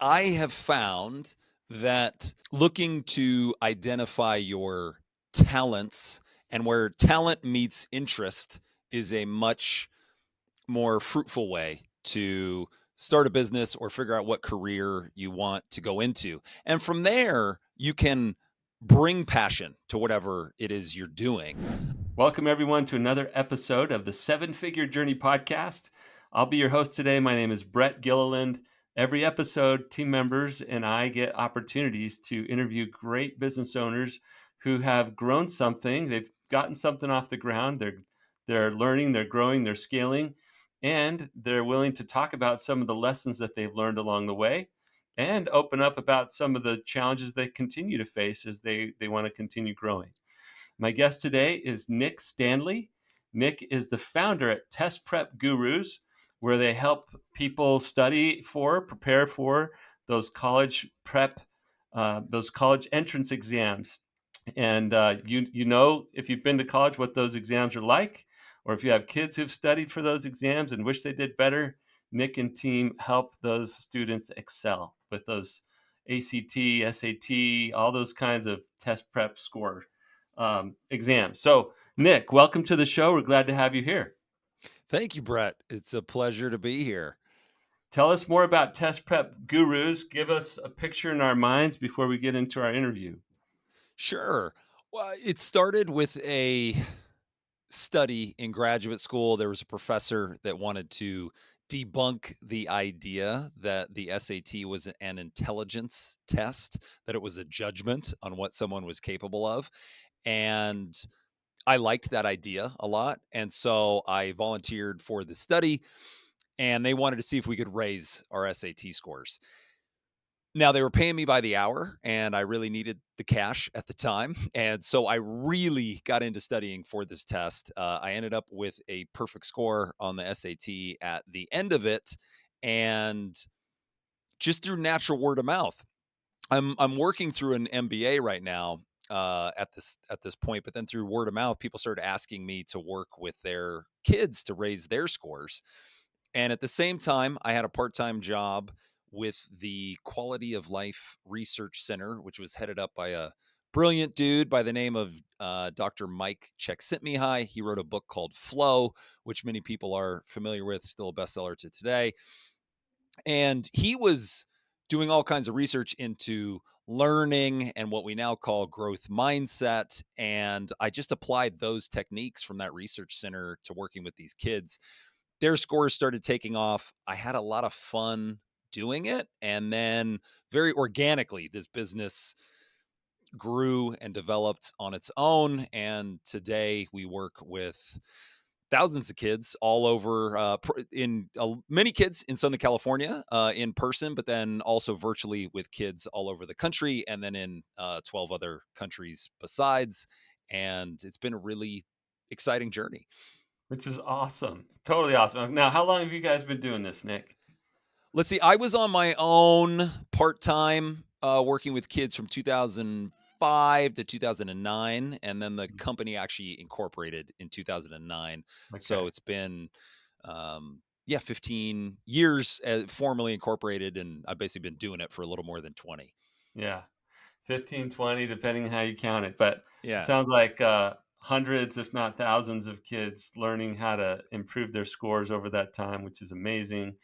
I have found that looking to identify your talents and where talent meets interest is a much more fruitful way to start a business or figure out what career you want to go into. And from there, you can bring passion to whatever it is you're doing. Welcome, everyone, to another episode of the Seven Figure Journey podcast. I'll be your host today. My name is Brett Gilliland. Every episode, team members and I get opportunities to interview great business owners who have grown something. They've gotten something off the ground. They're learning, they're growing, they're scaling, and they're willing to talk about some of the lessons that they've learned along the way and open up about some of the challenges they continue to face as they want to continue growing. My guest today is Nick Standlea. Nick is the founder at Test Prep Gurus, where they help people prepare for those those college entrance exams. And you know, if you've been to college, what those exams are like, or if you have kids who've studied for those exams and wish they did better, Nick and team help those students excel with those ACT, SAT, all those kinds of test prep score exams. So, Nick, welcome to the show. We're glad to have you here. Thank you, Brett. It's a pleasure to be here. Tell us more about Test Prep Gurus. Give us a picture in our minds before we get into our interview. Sure. Well, it started with a study in graduate school. There was a professor that wanted to debunk the idea that the SAT was an intelligence test, that it was a judgment on what someone was capable of. And I liked that idea a lot. And so I volunteered for the study, and they wanted to see if we could raise our SAT scores. Now they were paying me by the hour, and I really needed the cash at the time, and so I really got into studying for this test. I ended up with a perfect score on the SAT at the end of it, and just through natural word of mouth. I'm working through an MBA right now at this point, but then through word of mouth, people started asking me to work with their kids to raise their scores. And at the same time, I had a part time job with the Quality of Life Research Center, which was headed up by a brilliant dude by the name of Dr. Mike Csikszentmihalyi. He wrote a book called Flow, which many people are familiar with, still a bestseller to today. And he was doing all kinds of research into learning and what we now call growth mindset. And I just applied those techniques from that research center to working with these kids. Their scores started taking off. I had a lot of fun doing it. And then very organically, this business grew and developed on its own. And today we work with thousands of kids all over, many kids in Southern California in person, but then also virtually with kids all over the country, and then in 12 other countries besides. And it's been a really exciting journey. Which is awesome. Totally awesome. Now, how long have you guys been doing this, Nick? Let's see. I was on my own part time, working with kids from 2005 to 2009, and then the company actually incorporated in 2009. So Okay. it's been, yeah, 15 years formally incorporated, and I've basically been doing it for a little more than 20. Yeah. 15, 20, depending on how you count it. But it Yeah. sounds like hundreds, if not thousands, of kids learning how to improve their scores over that time, which is amazing.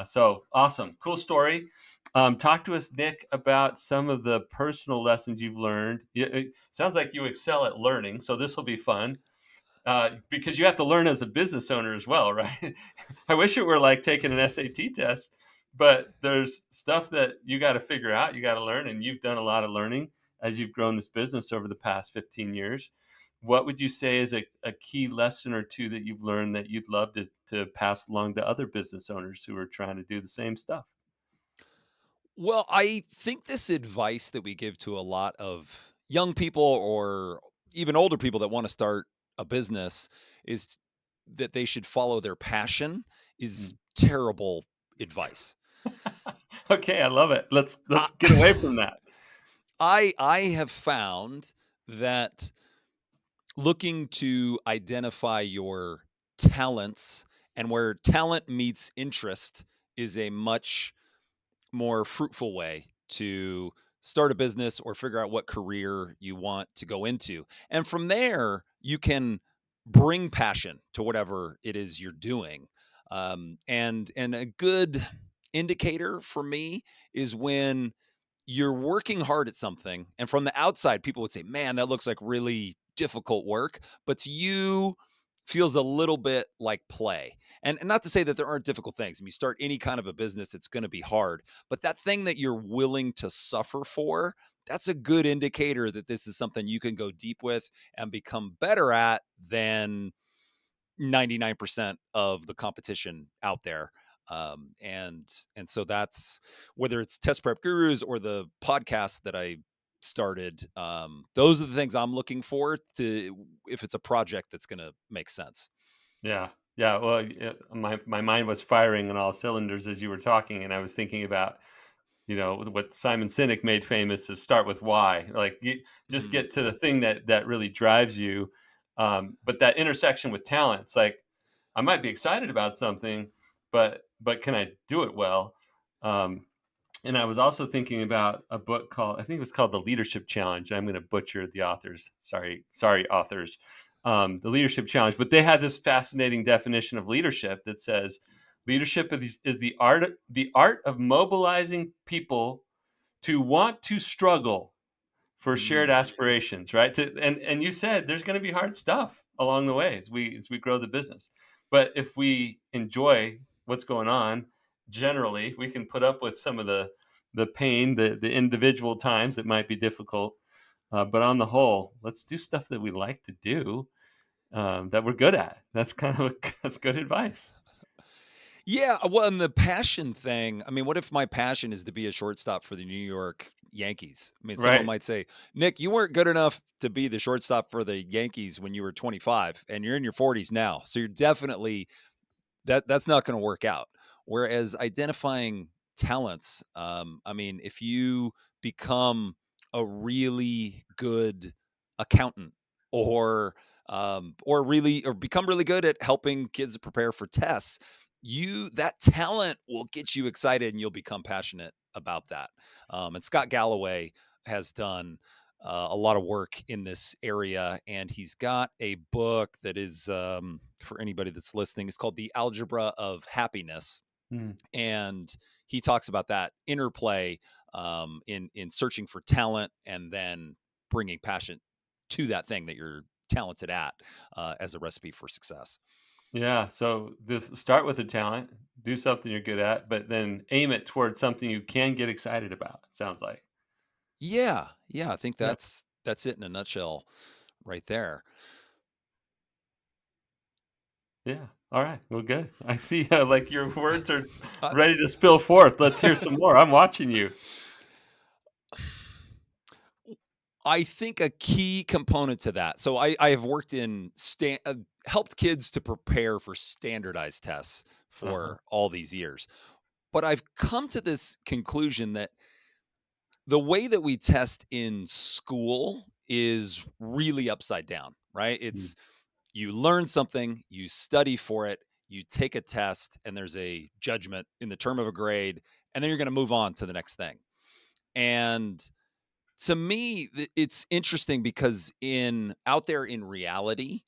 So awesome. Cool story. Talk to us, Nick, about some of the personal lessons you've learned. It sounds like you excel at learning, so this will be fun. Because you have to learn as a business owner as well, right? I wish it were like taking an SAT test, but there's stuff that you got to figure out, you got to learn, and you've done a lot of learning as you've grown this business over the past 15 years. What would you say is a key lesson or two that you've learned that you'd love to pass along to other business owners who are trying to do the same stuff? Well, I think this advice that we give to a lot of young people or even older people that want to start a business is that they should follow their passion is Mm. terrible advice. Okay, I love it. I Let's get away from that. I have found that looking to identify your talents and where talent meets interest is a much more fruitful way to start a business or figure out what career you want to go into. And from there, you can bring passion to whatever it is you're doing. And a good indicator for me is when you're working hard at something, and from the outside, people would say, "Man, that looks like really difficult work," but to you, feels a little bit like play. And not to say that there aren't difficult things. I mean, you start any kind of a business, it's going to be hard, but that thing that you're willing to suffer for, that's a good indicator that this is something you can go deep with and become better at than 99% of the competition out there. And so that's whether it's Test Prep Gurus or the podcast that I started. Those are the things I'm looking for to if it's a project that's going to make sense. Yeah. Yeah. Well, my mind was firing on all cylinders as you were talking, and I was thinking about, what Simon Sinek made famous is start with why. Like, you just Mm. get to the thing that really drives you. But that intersection with talents, like, I might be excited about something, but can I do it well? Um, and I was also thinking about a book called, I think it was called The Leadership Challenge. I'm going to butcher the authors. Sorry, authors. The Leadership Challenge. But they had this fascinating definition of leadership that says leadership is the art of mobilizing people to want to struggle for shared Mm. aspirations, right? And you said there's going to be hard stuff along the way as we grow the business. But if we enjoy what's going on, generally we can put up with some of the pain, the individual times that might be difficult. But on the whole, let's do stuff that we like to do, that we're good at. That's that's good advice, Yeah, well, and the passion thing, I mean, what if my passion is to be a shortstop for the New York Yankees? I mean, someone right? might say, "Nick, you weren't good enough to be the shortstop for the Yankees when you were 25, and you're in your 40s now. So you're definitely that's not going to work out." Whereas identifying talents, I mean, if you become a really good accountant or become really good at helping kids prepare for tests, that talent will get you excited and you'll become passionate about that. And Scott Galloway has done a lot of work in this area, and he's got a book that is for anybody that's listening. It's called The Algebra of Happiness, Mm. and he talks about that interplay in searching for talent and then bringing passion to that thing that you're talented at as a recipe for success. Yeah. So this start with a talent, do something you're good at, but then aim it towards something you can get excited about. It sounds like. Yeah, yeah, I think Yeah. that's it in a nutshell, right there. Yeah. All right. Well, good. I see. Like your words are Uh, ready to spill forth. Let's hear some more. I'm watching you. I think a key component to that. So I have worked in helped kids to prepare for standardized tests Uh huh. for all these years. But I've come to this conclusion that the way that we test in school is really upside down, right? Mm. It's you learn something, you study for it, you take a test, and there's a judgment in the term of a grade, and then you're going to move on to the next thing. And to me, it's interesting because in out there in reality,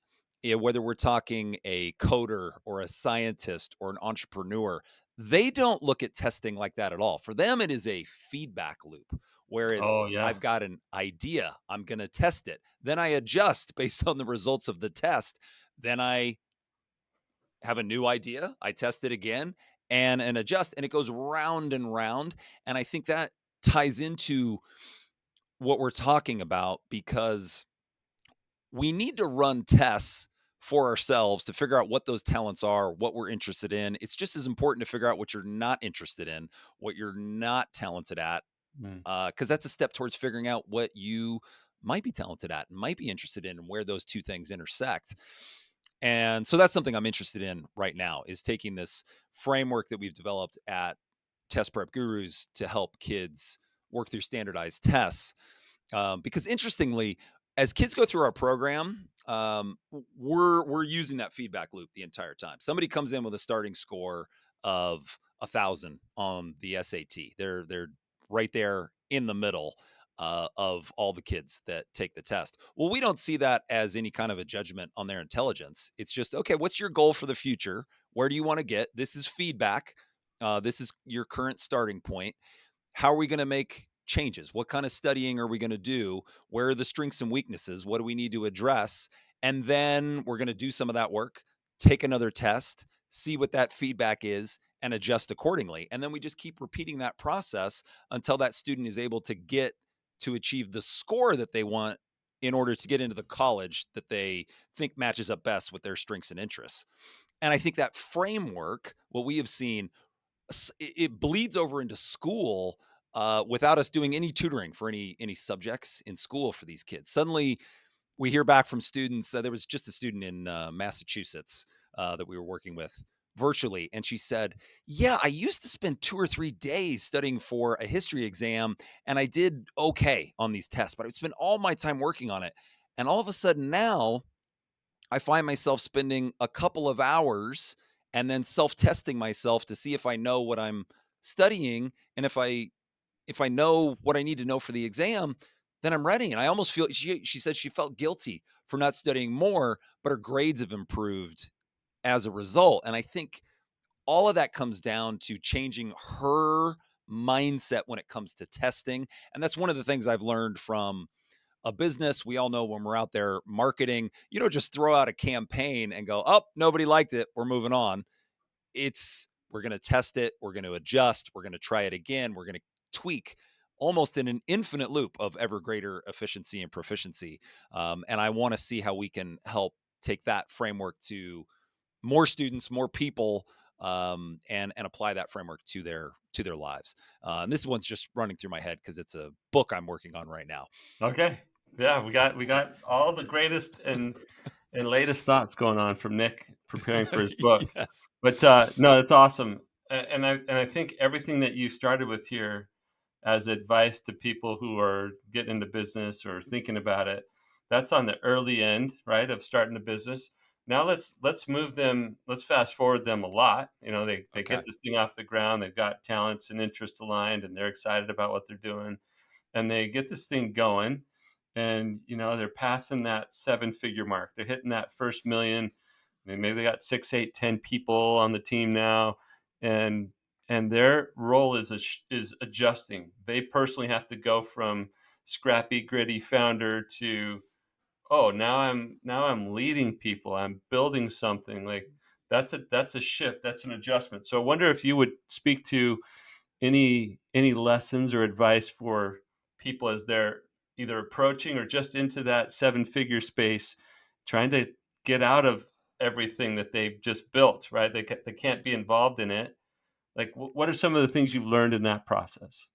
whether we're talking a coder or a scientist or an entrepreneur, they don't look at testing like that at all. For them, it is a feedback loop where it's Oh yeah. I've got an idea, I'm going to test it, then I adjust based on the results of the test, then I have a new idea, I test it again and adjust, and it goes round and round. And I think that ties into what we're talking about because we need to run tests for ourselves to figure out what those talents are, what we're interested in. It's just as important to figure out what you're not interested in, what you're not talented at, Mm. because that's a step towards figuring out what you might be talented at and might be interested in and where those two things intersect. And so that's something I'm interested in right now is taking this framework that we've developed at Test Prep Gurus to help kids work through standardized tests. Because interestingly, as kids go through our program, we're using that feedback loop the entire time. Somebody comes in with a starting score of 1,000 on the SAT. They're right there in the middle of all the kids that take the test. Well, we don't see that as any kind of a judgment on their intelligence. It's just, okay, what's your goal for the future? Where do you want to get? This is feedback. This is your current starting point. How are we going to make changes? What kind of studying are we going to do? Where are the strengths and weaknesses? What do we need to address? And then we're going to do some of that work, take another test, see what that feedback is, and adjust accordingly. And then we just keep repeating that process until that student is able to get to achieve the score that they want in order to get into the college that they think matches up best with their strengths and interests. And I think that framework, what we have seen, it bleeds over into school without us doing any tutoring for any subjects in school for these kids. Suddenly, we hear back from students. There was just a student in Massachusetts that we were working with virtually, and she said, "Yeah, I used to spend 2 or 3 days studying for a history exam, and I did okay on these tests, but I would spend all my time working on it, and all of a sudden now." I find myself spending a couple of hours and then self-testing myself to see if I know what I'm studying, and if I know what I need to know for the exam, then I'm ready. And I almost feel, she said she felt guilty for not studying more, but her grades have improved as a result. And I think all of that comes down to changing her mindset when it comes to testing. And that's one of the things I've learned from a business. We all know when we're out there marketing, you don't just throw out a campaign and go, oh, nobody liked it, we're moving on. We're going to test it, we're going to adjust, we're going to try it again, we're going to tweak almost in an infinite loop of ever greater efficiency and proficiency. And I want to see how we can help take that framework to more students, more people, and apply that framework to their lives. And this one's just running through my head because it's a book I'm working on right now. Okay. Yeah, we got all the greatest and latest thoughts going on from Nick preparing for his book. Yes. But no, that's awesome. And I think everything that you started with here as advice to people who are getting into business or thinking about it, that's on the early end, right, of starting a business. Now let's move them, let's fast forward them a lot. They Okay. get this thing off the ground, they've got talents and interests aligned, and they're excited about what they're doing, and they get this thing going, and they're passing that seven-figure mark, they're hitting that first million. Maybe they got 6, 8, 10 people on the team now, and their role is adjusting. They personally have to go from scrappy gritty founder to, oh, now I'm leading people, I'm building something. Like, that's a shift, that's an adjustment. So I wonder if you would speak to any lessons or advice for people as they're either approaching or just into that seven-figure space, trying to get out of everything that they've just built, right? They can't be involved in it. Like, what are some of the things you've learned in that process?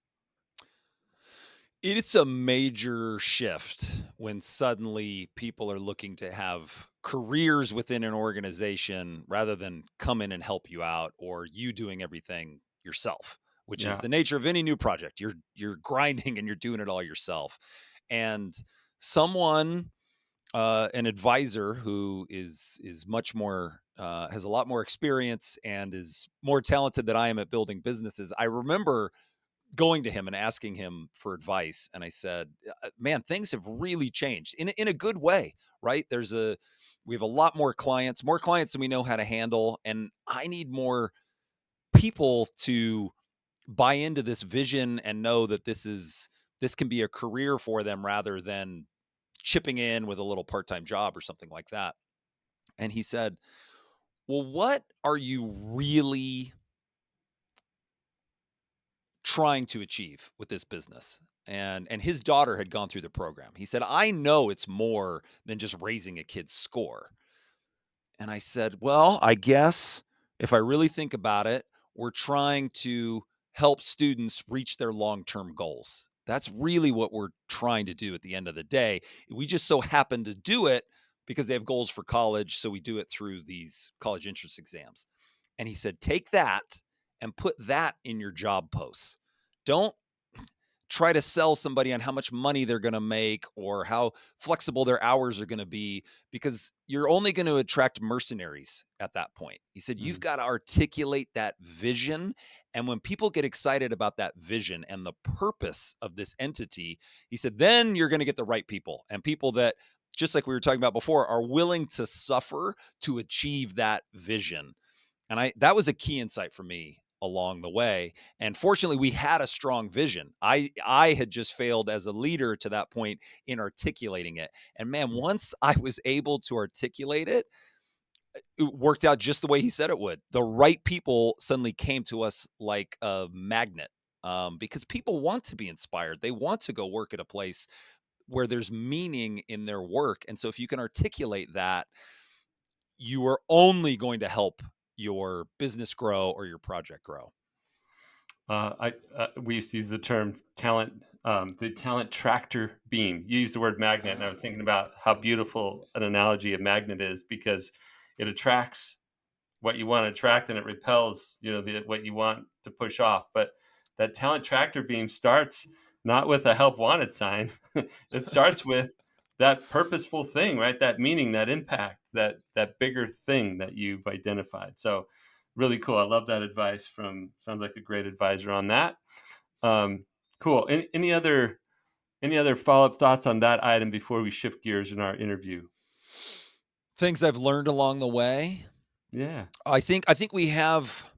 It's a major shift when suddenly people are looking to have careers within an organization rather than come in and help you out, or you doing everything yourself, which is Yeah. the nature of any new project. You're grinding and you're doing it all yourself. And someone, an advisor who is much more has a lot more experience and is more talented than I am at building businesses. I remember going to him and asking him for advice, and I said, "Man, things have really changed in a good way, right? We have a lot more clients than we know how to handle, and I need more people to buy into this vision and know that this can be a career for them rather than chipping in with a little part-time job or something like that." And he said, "Well, what are you really trying to achieve with this business?" And his daughter had gone through the program. He said, "I know it's more than just raising a kid's score." And I said, "Well, I guess if I really think about it, we're trying to help students reach their long-term goals. That's really what we're trying to do at the end of the day. We just so happen to do it because they have goals for college, so we do it through these college entrance exams." And he said, "Take that and put that in your job posts. Don't try to sell somebody on how much money they're going to make or how flexible their hours are going to be, because you're only going to attract mercenaries at that point. He said, you've Mm, got to articulate that vision. And when people get excited about that vision and the purpose of this entity, he said, then you're going to get the right people, and people that, just like we were talking about before, are willing to suffer to achieve that vision. And that was a key insight for me along the way. And fortunately, we had a strong vision. I had just failed as a leader to that point in articulating it. And man, mm. once I was able to articulate it, it worked out just the way he said it would. The right people suddenly came to us like a magnet. Because people want to be inspired. They want to go work at a place where there's meaning in their work. And so if you can articulate that, you are only going to help your business grow or your project grow. We used to use the term talent, the talent tractor beam. You used the word magnet, and I was thinking about how beautiful an analogy a magnet is because it attracts what you want to attract and it repels, what you want to push off. But that talent tractor beam starts not with a help wanted sign. It starts with that purposeful thing, right? That meaning, that impact, that bigger thing that you've identified. So really cool. I love that advice from sounds like a great advisor on that. Um, cool. Any other follow-up thoughts on that item before we shift gears in our interview? Things I've learned along the way. Yeah. I think we have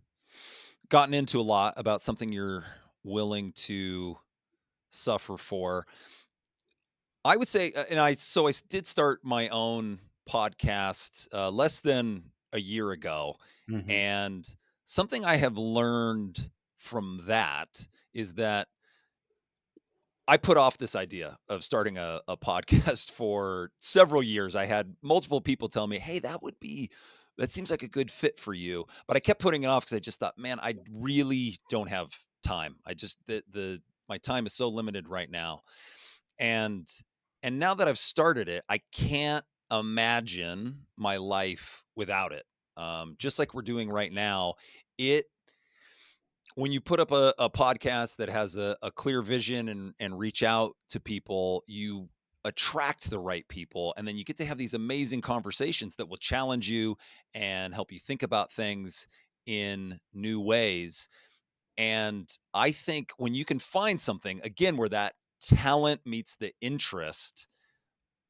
gotten into a lot about something you're willing to suffer for. I would say, and I did start my own podcast less than a year ago, Hmm. and something I have learned from that is that I put off this idea of starting a podcast for several years. I had multiple people tell me, "Hey, that seems like a good fit for you." But I kept putting it off because I just thought, "Man, I really don't have time. I just the my time is so limited right now." And and now that I've started it, I can't imagine my life without it. Just like we're doing right now, it when you put up a podcast that has a clear vision and reach out to people, you attract the right people. And then you get to have these amazing conversations that will challenge you and help you think about things in new ways. And I think when you can find something, again, where that talent meets the interest,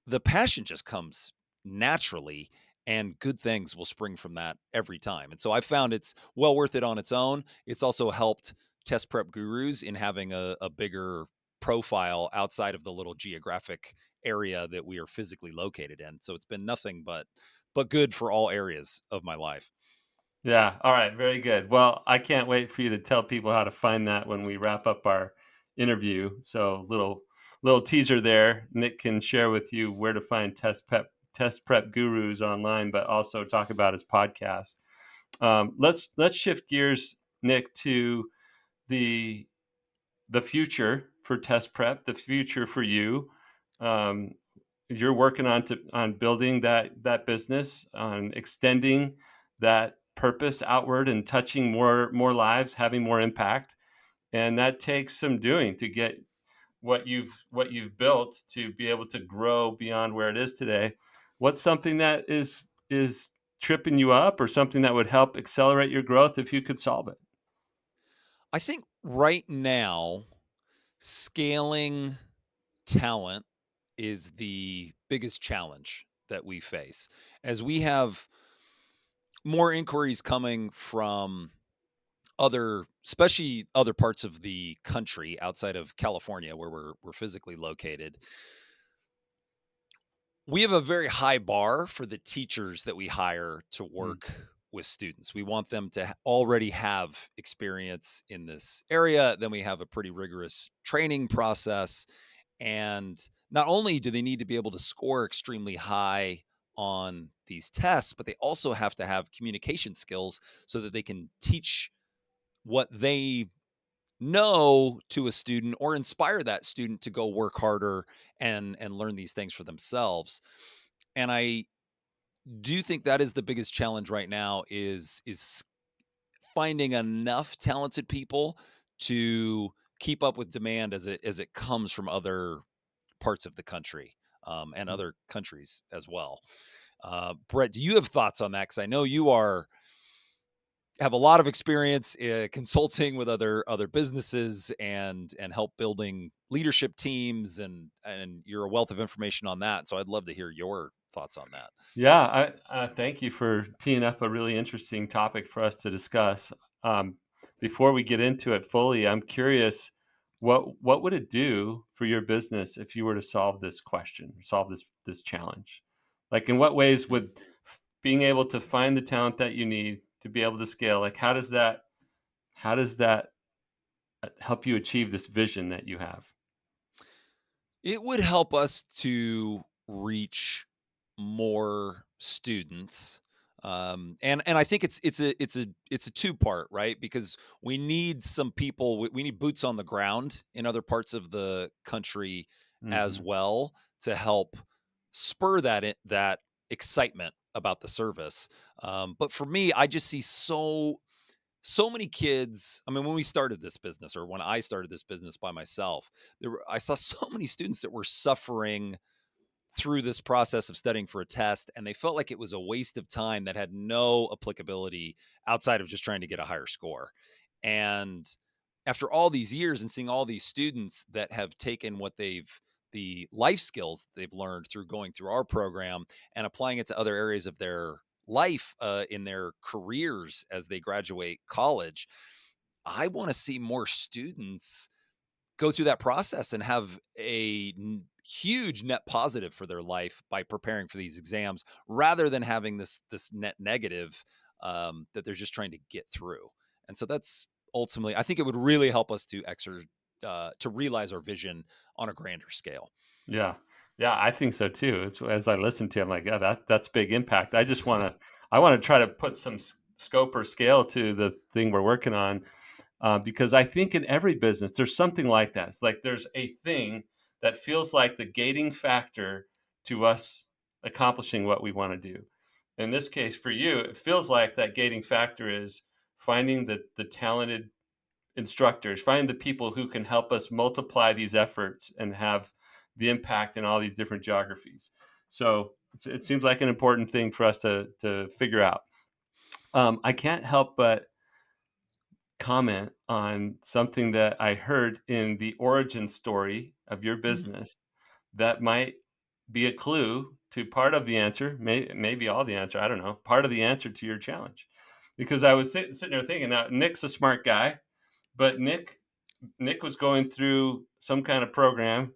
the passion just comes naturally, and good things will spring from that every time. And so I found it's well worth it on its own. It's also helped Test Prep Gurus in having a bigger profile outside of the little geographic area that we are physically located in. So it's been nothing but good for all areas of my life. Yeah. All right. Very good. Well, I can't wait for you to tell people how to find that when we wrap up our interview. So little teaser there. Nick can share with you where to find test prep gurus online, but also talk about his podcast. Let's shift gears, Nick, to the the future for test prep, the future for you. Um, you're working on building that business, on extending that purpose outward and touching more lives, having more impact, and that takes some doing to get what you've built to be able to grow beyond where it is today. What's something that is tripping you up, or something that would help accelerate your growth if you could solve it? I think right now, scaling talent is the biggest challenge that we face, as we have more inquiries coming from especially other parts of the country outside of California where we're physically located. We have a very high bar for the teachers that we hire to Mm. work with students. We want them to already have experience in this area. Then we have a pretty rigorous training process. And not only do they need to be able to score extremely high on these tests, but they also have to have communication skills so that they can teach what they know to a student or inspire that student to go work harder and learn these things for themselves. And I do think that is the biggest challenge right now is finding enough talented people to keep up with demand as it comes from other parts of the country, and Mm. other countries as well. Brett, do you have thoughts on that? Because I know you have a lot of experience consulting with other businesses and help building leadership teams, and you're a wealth of information on that. So I'd love to hear your thoughts on that. Yeah, thank you for teeing up a really interesting topic for us to discuss. Um, Before we get into it fully, I'm curious, what would it do for your business if you were to solve this question, solve this challenge? Like, in what ways Hmm. would being able to find the talent that you need to be able to scale, like, how does that help you achieve this vision that you have? It would help us to reach more students. And I think it's a two part, right? Because we need some people, we need boots on the ground in other parts of the country as Hmm. well, to help spur that excitement about the service. But for me, I just see so many kids. I mean, when we started this business, or when I started this business by myself, I saw so many students that were suffering through this process of studying for a test, and they felt like it was a waste of time that had no applicability outside of just trying to get a higher score. And after all these years and seeing all these students that have taken the life skills they've learned through going through our program and applying it to other areas of their life, in their careers as they graduate college, I want to see more students go through that process and have huge net positive for their life by preparing for these exams, rather than having this net negative, that they're just trying to get through. And so that's ultimately, I think it would really help us to realize our vision on a grander scale. Yeah. Yeah, I think so too. It's as I listen to, I'm like, yeah, that's big impact. I want to try to put some scope or scale to the thing we're working on, because I think in every business there's something like that. It's like there's a thing that feels like the gating factor to us accomplishing what we want to do. In this case, for you, it feels like that gating factor is finding the talented instructors, find the people who can help us multiply these efforts and have the impact in all these different geographies. So it seems like an important thing for us to figure out. I can't help but comment on something that I heard in the origin story of your Mm. business that might be a clue to part of the answer, maybe all the answer. I don't know, part of the answer to your challenge. Because I was sitting there thinking, now Nick's a smart guy, but Nick was going through some kind of program.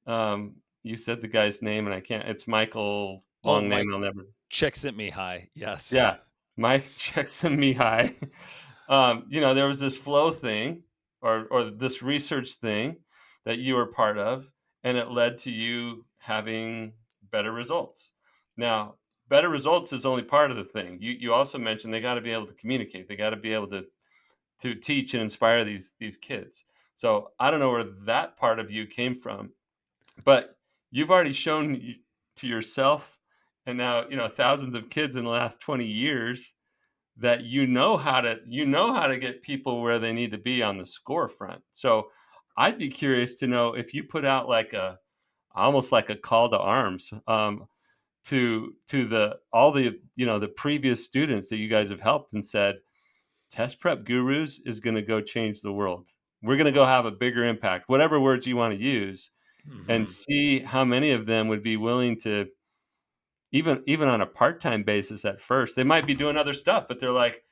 You said the guy's name, and I can't. It's Michael. Oh, Long name. Mike I'll never. checks sent me high. Yes. Yeah, Mike Jackson Mihai. There was this flow thing, or this research thing that you were part of, and it led to you having better results. Now, better results is only part of the thing. You also mentioned they got to be able to communicate. They got to be able to teach and inspire these kids. So I don't know where that part of you came from, but you've already shown to yourself and now thousands of kids in the last 20 years that you know how to get people where they need to be on the score front. So I'd be curious to know if you put out like a almost like a call to arms, to the all the previous students that you guys have helped and said, Test Prep Gurus is going to go change the world. We're going to go have a bigger impact, whatever words you want to use, and Hmm. see how many of them would be willing to, even on a part-time basis at first. They might be doing other stuff, but they're like,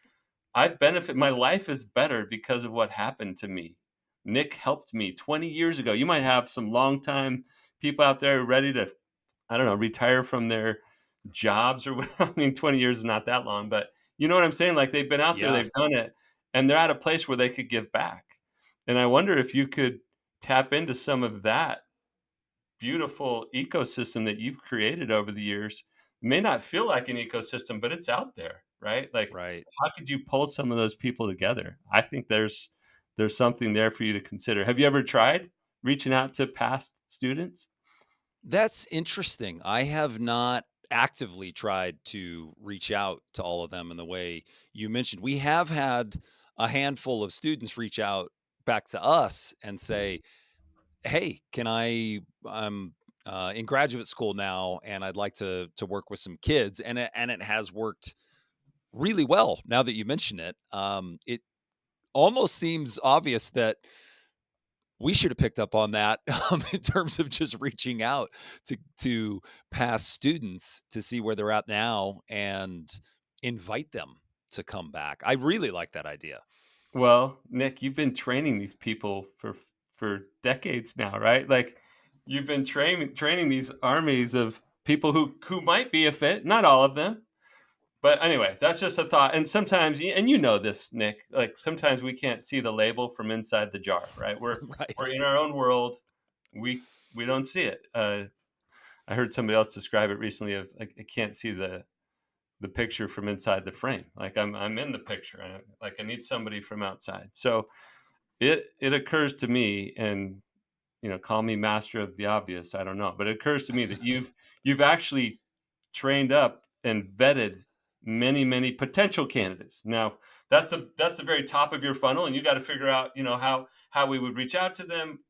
my life is better because of what happened to me. Nick helped me 20 years ago. You might have some longtime people out there ready to, I don't know, retire from their jobs or whatever. I mean, 20 years is not that long, but you know what I'm saying? Like, they've been out there, Yeah. they've done it, and they're at a place where they could give back. And I wonder if you could tap into some of that beautiful ecosystem that you've created over the years. It may not feel like an ecosystem, but it's out there, right? Like, Right. how could you pull some of those people together? I think there's something there for you to consider. Have you ever tried reaching out to past students? That's interesting. I have not actively tried to reach out to all of them in the way you mentioned. We have had a handful of students reach out back to us and say, "Hey, I'm in graduate school now, and I'd like to work with some kids," and it has worked really well. Now that you mention it, it almost seems obvious that we should have picked up on that in terms of just reaching out to past students to see where they're at now and invite them to come back. I really like that idea. Well, Nick, you've been training these people for decades now, right? Like you've been training these armies of people who might be a fit, not all of them. But anyway, that's just a thought. And sometimes, and you know this, Nick, like sometimes we can't see the label from inside the jar, right? We're Right. in our own world. We don't see it. I heard somebody else describe it recently as like I can't see the picture from inside the frame. Like I'm in the picture. Like I need somebody from outside. So it occurs to me, and call me master of the obvious. I don't know, but it occurs to me that you've actually trained up and vetted many potential candidates. Now that's the very top of your funnel, and you got to figure out how we would reach out to them.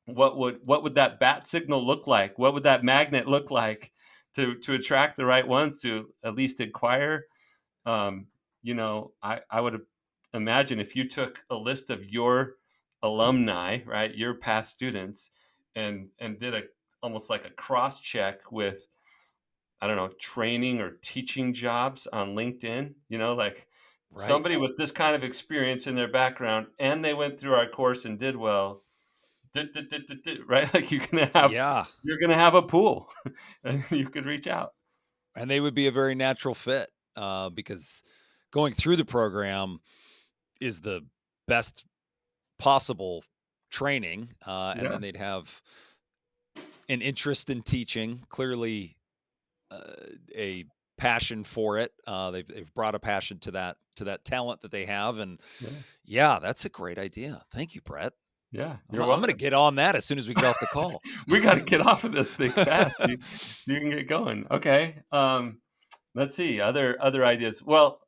What would that bat signal look like? What would that magnet look like to attract the right ones to at least inquire? um, I would imagine if you took a list of your alumni, right, your past students, and did a almost like a cross check with, I don't know, training or teaching jobs on LinkedIn, like Right. somebody with this kind of experience in their background, and they went through our course and did well, right? Like Yeah. you're gonna have a pool, and you could reach out. And they would be a very natural fit because going through the program is the best possible training. And Yeah, then they'd have an interest in teaching, clearly a passion for it. They've brought a passion to that talent that they have, and yeah, yeah, that's a great idea. Thank you, Brett. yeah. I'm You're I'm gonna welcome. get on that as soon as we get off the call. We got to get off of this thing fast. So you can get going. Okay. Let's see other ideas. Well,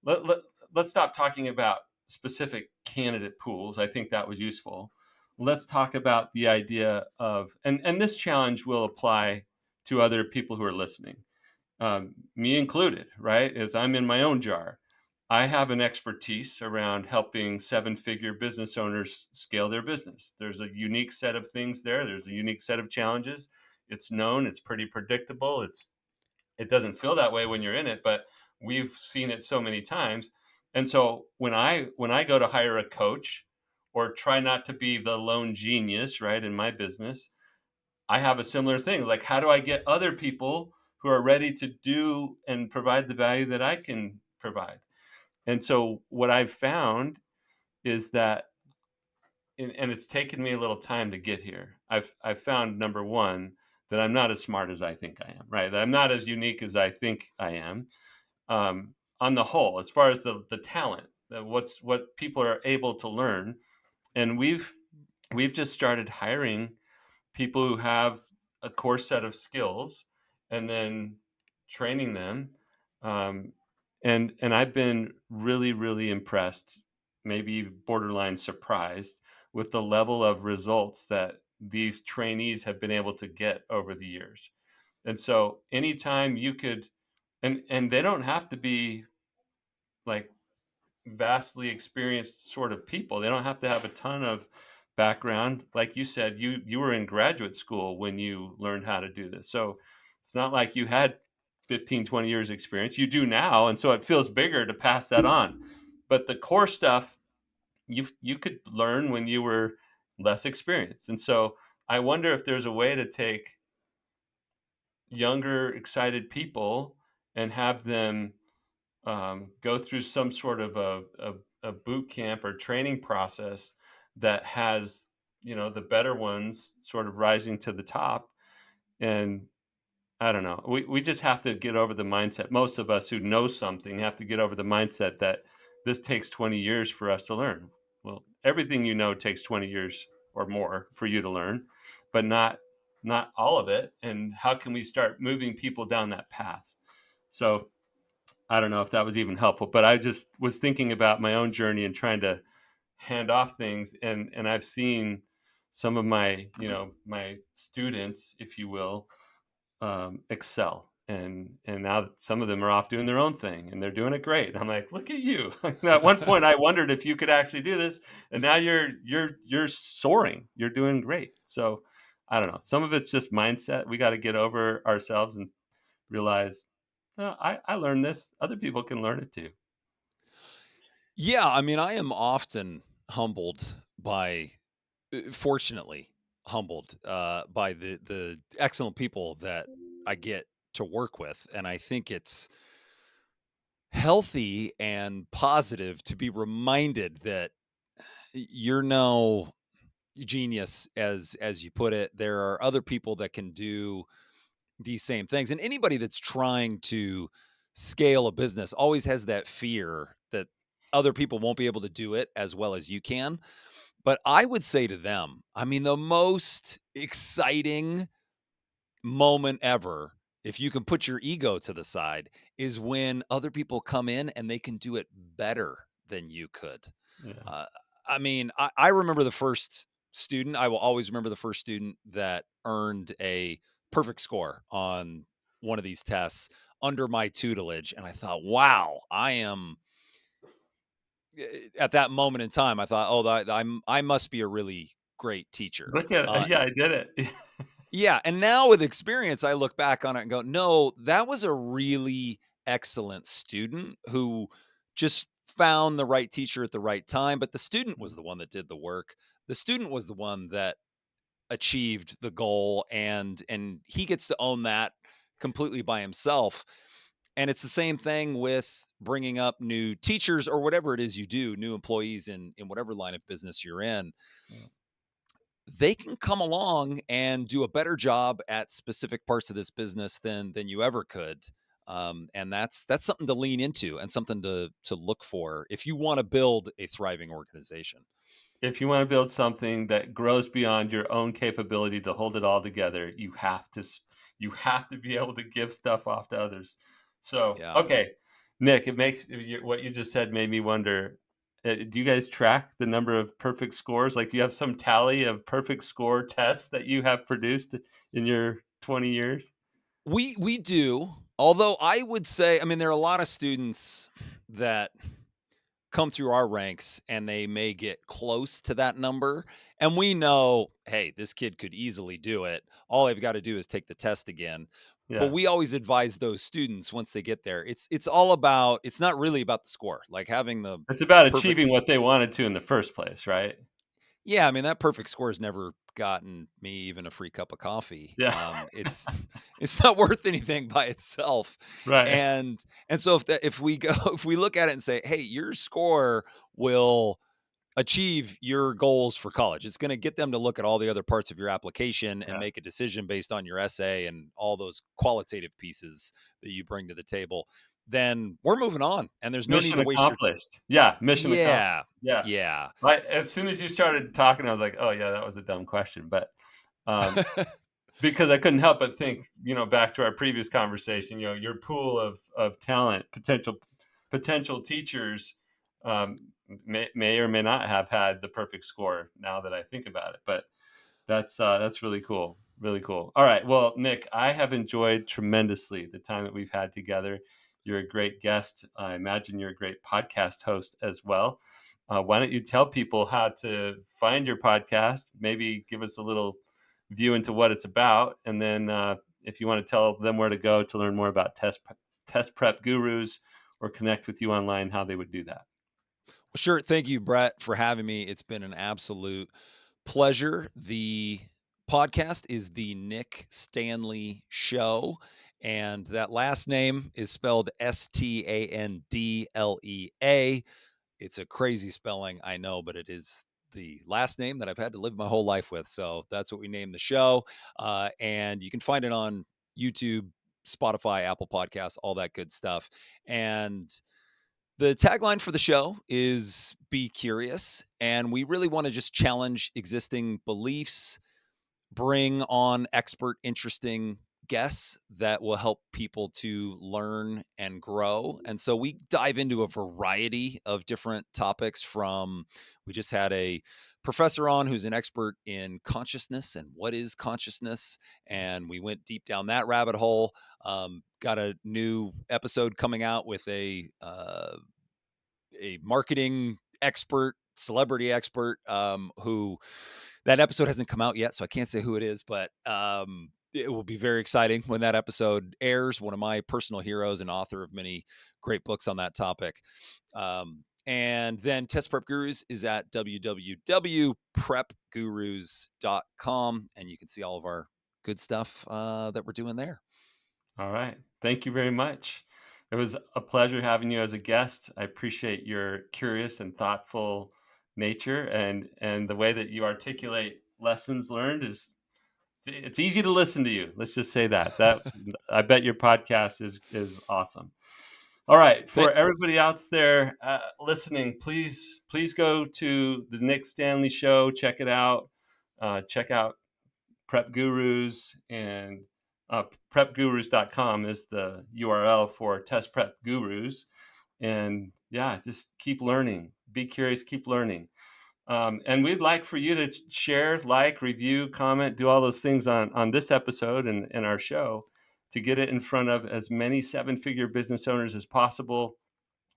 let, let let's stop talking about specific candidate pools. I think that was useful. Let's talk about the idea of, and this challenge will apply to other people who are listening, me included, right? As I'm in my own jar. I have an expertise around helping seven-figure business owners scale their business. There's a unique set of things there. There's a unique set of challenges. It's known. It's pretty predictable. It doesn't feel that way when you're in it, but we've seen it so many times. And so when I go to hire a coach or try not to be the lone genius, right, in my business, I have a similar thing. Like, how do I get other people who are ready to do and provide the value that I can provide? And so, what I've found is that, and it's taken me a little time to get here. I've found, number one, that I'm not as smart as I think I am. Right? That I'm not as unique as I think I am. On the whole, as far as the talent, what people are able to learn, and we've just started hiring people who have a core set of skills and then training them. Um, and I've been really impressed, maybe borderline surprised with the level of results that these trainees have been able to get over the years. And so anytime you could, and they don't have to be like vastly experienced sort of people. They don't have to have a ton of background. Like you said, you were in graduate school when you learned how to do this. So it's not like you had 15, 20 years experience. You do now, and so it feels bigger to pass that on. But the core stuff you could learn when you were less experienced. And so I wonder if there's a way to take younger excited people and have them go through some sort of a boot camp or training process that has the better ones sort of rising to the top. And I don't know, we just have to get over the mindset. Most of us who know something have to get over the mindset that this takes 20 years for us to learn. Well, everything takes 20 years or more for you to learn, but not all of it. And how can we start moving people down that path? So I don't know if that was even helpful, but I just was thinking about my own journey and trying to hand off things, and I've seen some of my, my students, if you will, excel. And now that some of them are off doing their own thing and they're doing it great. I'm like, look at you. At one point I wondered if you could actually do this, and now you're soaring. You're doing great. So I don't know. Some of it's just mindset. We got to get over ourselves and realize, "Oh, I learned this. Other people can learn it too." Yeah, I mean, I am often humbled by fortunately humbled by the excellent people that I get to work with, and I think it's healthy and positive to be reminded that you're no genius, as you put it. There are other people that can do these same things, and anybody that's trying to scale a business always has that fear that other people won't be able to do it as well as you can. But I would say to them, I mean, the most exciting moment ever, if you can put your ego to the side, is when other people come in and they can do it better than you could. Yeah. Uh, I mean, I remember the first student. I will always remember the first student that earned a perfect score on one of these tests under my tutelage. And I thought, wow, I am at that moment in time. I thought, oh, I must be a really great teacher. Look at it. Yeah, I did it. Yeah, and now with experience, I look back on it and go, "No, that was a really excellent student who just found the right teacher at the right time, but the student was the one that did the work. The student was the one that achieved the goal, and he gets to own that completely by himself." And it's the same thing with bringing up new teachers or whatever it is you do, new employees in whatever line of business you're in. They can come along and do a better job at specific parts of this business than you ever could. And that's something to lean into and something to look for if you want to build a thriving organization. If you want to build something that grows beyond your own capability to hold it all together, you have to be able to give stuff off to others. So, Yeah. okay, Nick, what you just said made me wonder. Do you guys track the number of perfect scores? Like, you have some tally of perfect score tests that you have produced in your 20 years? We do. Although I would say, I mean, there are a lot of students that come through our ranks and they may get close to that number. And we know, hey, this kid could easily do it. All they've got to do is take the test again. But Yeah, we always advise those students once they get there. It's all about, it's not really about the score. Like having the it's about perfect, achieving what they wanted to in the first place, right? yeah, I mean that perfect score has never gotten me even a free cup of coffee. Yeah, It's it's not worth anything by itself. right. And so if we go if we look at it and say, hey, your score will achieve your goals for college. It's going to get them to look at all the other parts of your application and Yeah. make a decision based on your essay and all those qualitative pieces that you bring to the table. Then we're moving on, and there's no need Mission to waste your. accomplished. Yeah, mission accomplished. Yeah, Yeah. yeah. As soon as you started talking, I was like, "Oh, yeah, that was a dumb question," but, um, because I couldn't help but think, back to our previous conversation, your pool of talent, potential teachers, may or may not have had the perfect score now that I think about it, but that's really cool. Really cool. All right. Well, Nick, I have enjoyed tremendously the time that we've had together. You're a great guest. I imagine you're a great podcast host as well. Why don't you tell people how to find your podcast? Maybe give us a little view into what it's about, and then if you want to tell them where to go to learn more about test prep gurus or connect with you online, how they would do that. Sure. Thank you, Brett, for having me. It's been an absolute pleasure. The podcast is the Nick Stanley Show, and that last name is spelled Standlea. It's a crazy spelling, I know, but it is the last name that I've had to live my whole life with. So that's what we named the show. And you can find it on YouTube, Spotify, Apple Podcasts, all that good stuff. And the tagline for the show is be curious. And we really want to just challenge existing beliefs, bring on expert, interesting guests that will help people to learn and grow. And so we dive into a variety of different topics. From We just had a professor on who's an expert in consciousness and what is consciousness, and we went deep down that rabbit hole. Got a new episode coming out with a marketing expert, celebrity expert, who that episode hasn't come out yet, so I can't say who it is, but it will be very exciting when that episode airs. One of my personal heroes and author of many great books on that topic. And then Test Prep Gurus is at www.prepgurus.com, and you can see all of our good stuff that we're doing there. All right. Thank you very much. It was a pleasure having you as a guest. I appreciate your curious and thoughtful nature, and the way that you articulate lessons learned is it's easy to listen to you. Let's just say that. That I bet your podcast is awesome. All right, Thank for everybody out there listening, please go to the Nick Stanley Show. Check it out. Check out Prep Gurus, and prepgurus.com is the URL for Test Prep Gurus. And yeah, just keep learning. Be curious. Keep learning. And we'd like for you to share, like, review, comment, do all those things on this episode and our show to get it in front of as many seven-figure business owners as possible.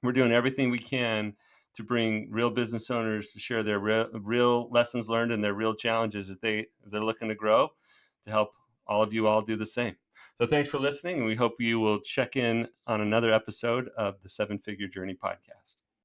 We're doing everything we can to bring real business owners to share their real lessons learned and their real challenges as they're looking to grow, to help all of you all do the same. So thanks for listening, and we hope you will check in on another episode of the Seven Figure Journey podcast.